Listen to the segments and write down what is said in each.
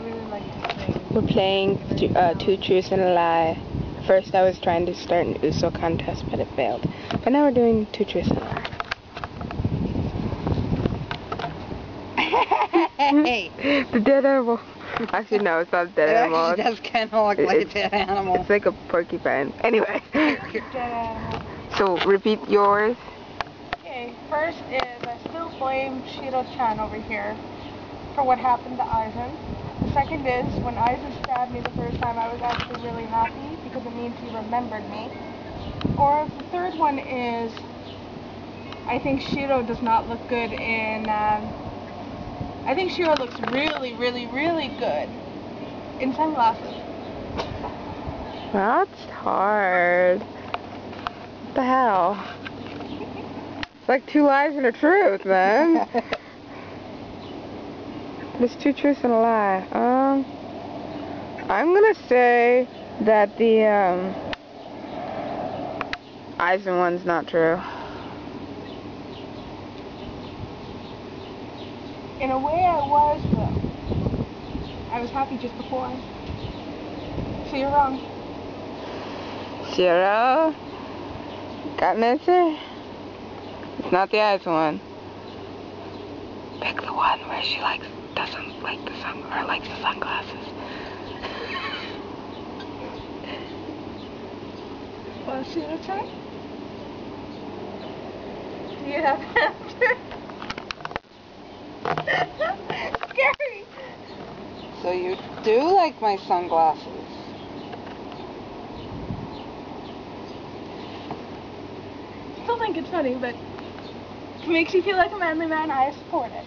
really like to sing. We're playing Two Truths and a Lie. First I was trying to start an Uso contest, but it failed. But now we're doing Two Truths and a Lie. Hey! The dead animal. Actually, no, it's not a dead animal. It does kind of look like a dead animal. It's like a porcupine. Anyway. Dead animal. So, repeat yours. Okay, first is I still blame Shiro-chan over here for what happened to Aizen. The second is when Aizen stabbed me the first time, I was actually really happy because it means he remembered me. Or the third one is I think Shiro does not look good in. I think Shiro looks really, really, really good in sunglasses. That's hard. What the hell? It's like two lies and a truth, man. There's two truths and a lie. I'm gonna say that the Aizen one's not true. In a way I was, though. I was happy just before. So you're wrong. Shiro? Got an answer? It's not the Aizen one. Pick the one where she doesn't like the likes the sunglasses. Well, Shiro-chan? Do you have an answer? Scary! So you do like my sunglasses? Still think it's funny, but if it makes you feel like a manly man, I support it.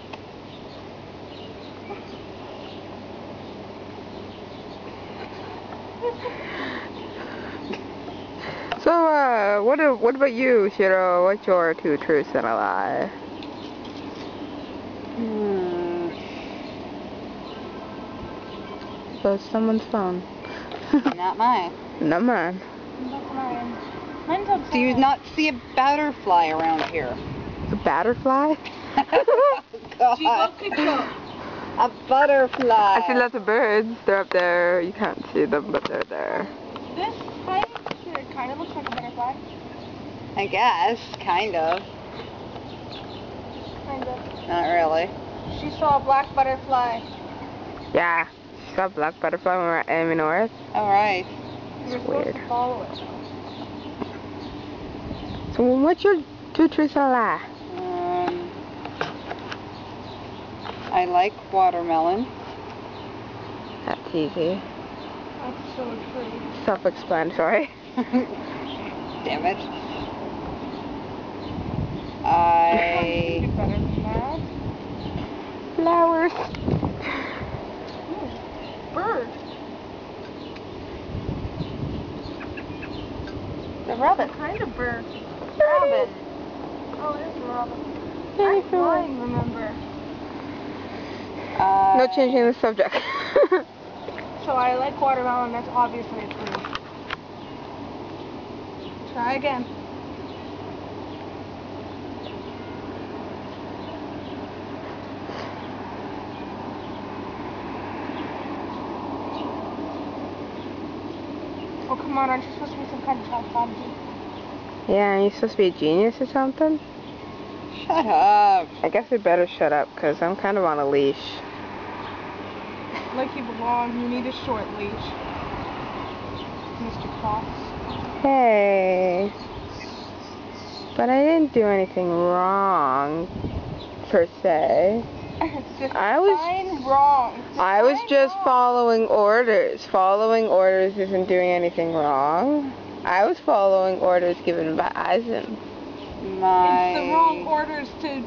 So, what about you, Shiro? What's your two truths and a lie? So it's someone's phone. Not mine. Not mine. That's mine. Mine's outside. Do you not see a butterfly around here? A butterfly? God. A butterfly. I see lots of birds. They're up there. You can't see them, but they're there. This thing here kind of looks like a butterfly. I guess, kind of. Kind of. Not really. She saw a black butterfly. Yeah. She saw a black butterfly when we were at Enemy North. Alright. You were It's supposed weird. to follow it. So what's your two truths and a lie? I like watermelon. That's easy. That's so true. Self-explanatory. Damn it. You I... do better than that. Flowers. Ooh, bird. The rabbit. What kind of bird? Rabbit. Oh, it is a robin. Very I'm blind, remember. No changing the subject. So I like watermelon, that's obviously a true. Try again. Oh, come on, aren't you supposed to be some kind of child prodigy? Yeah, are you supposed to be a genius or something? Shut up. I guess we better shut up, because I'm kind of on a leash. Like you belong, you need a short leash. Mr. Fox. Hey. But I didn't do anything wrong, per se. Just I was- fine wrong. I was Fine just wrong. following orders. Following orders isn't doing anything wrong. I was following orders given by Aizen. My... It's the wrong orders to...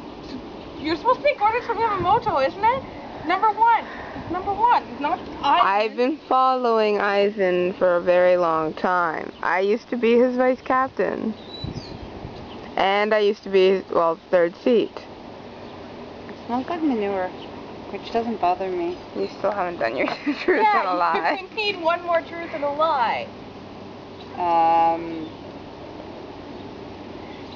You're supposed to take orders from Yamamoto, isn't it? Number one. It's number one. It's not I've been following Aizen for a very long time. I used to be his vice captain. And I used to be, well, third seat. It smells like manure, which doesn't bother me. You still haven't done your truth and a lie. Yeah, we need one more truth and a lie.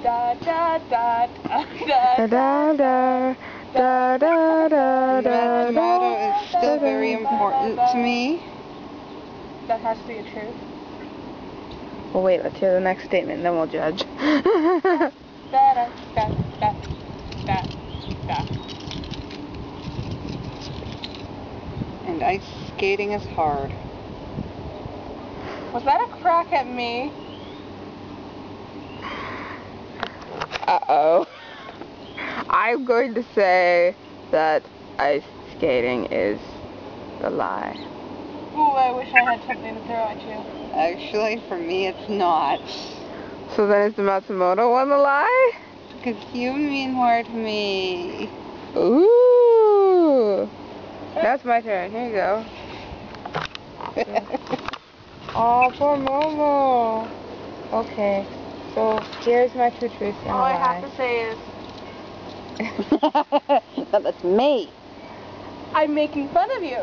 Da da da da da Da da da da da da da Yamamoto is still very important to me. That has to be the truth. Well, wait, let's hear the next statement, then we'll judge. Da, da, da, da, da, da. And ice skating is hard. Was that a crack at me? Uh-oh. I'm going to say that ice skating is the lie. Ooh, I wish I had something to throw at you. Actually, for me, it's not. So then is the Matsumoto one the lie? Because you mean more to me. Ooh. Now it's my turn. Here you go. Oh, poor Momo. Okay. So here's my two truths and a All I lie. have to say is, But that's me. I'm making fun of you.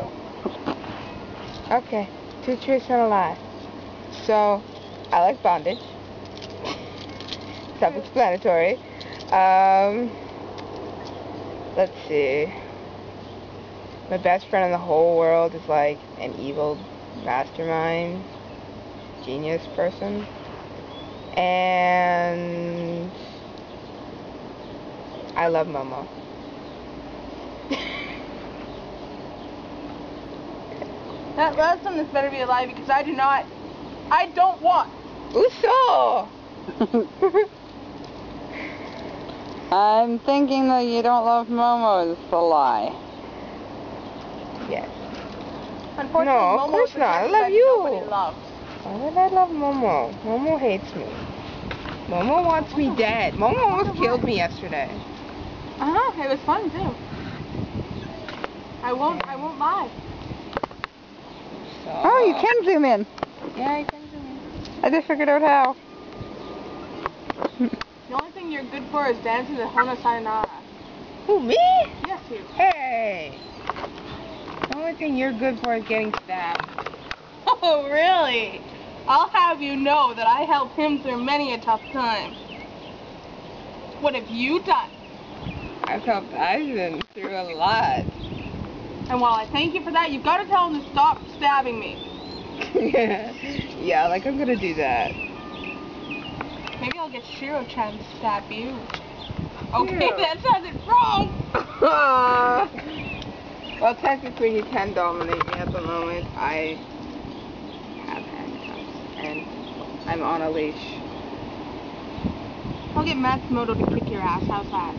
Okay. Two truths and a lie. So, I like bondage. Self-explanatory. Let's see. My best friend in the whole world is like an evil mastermind, genius person. And I love Momo. That last one better be a lie because I don't want. Uso! I'm thinking that you don't love Momo is the lie. Yes. Unfortunately, No, of Momo's course the not. I character love that you. Nobody loves. Why would I love Momo? Momo hates me. Momo wants me dead. Momo almost killed me yesterday. It was fun too. I won't lie. So, Oh, you can zoom in. Yeah, you can zoom in. I just figured out how. The only thing you're good for is dancing the Hana Sayonara. Who, me? Yes, you. Hey! The only thing you're good for is getting stabbed. Oh, really? I'll have you know that I helped him through many a tough time. What have you done? I've helped Aizen through a lot. And while I thank you for that, you've got to tell him to stop stabbing me. Yeah, like I'm gonna do that. Maybe I'll get Shiro-chan to stab you. Okay, Ew. that sounded wrong. Well, technically he can dominate me at the moment. I have handcuffs and I'm on a leash. I'll get Matsumoto to kick your ass. How's that?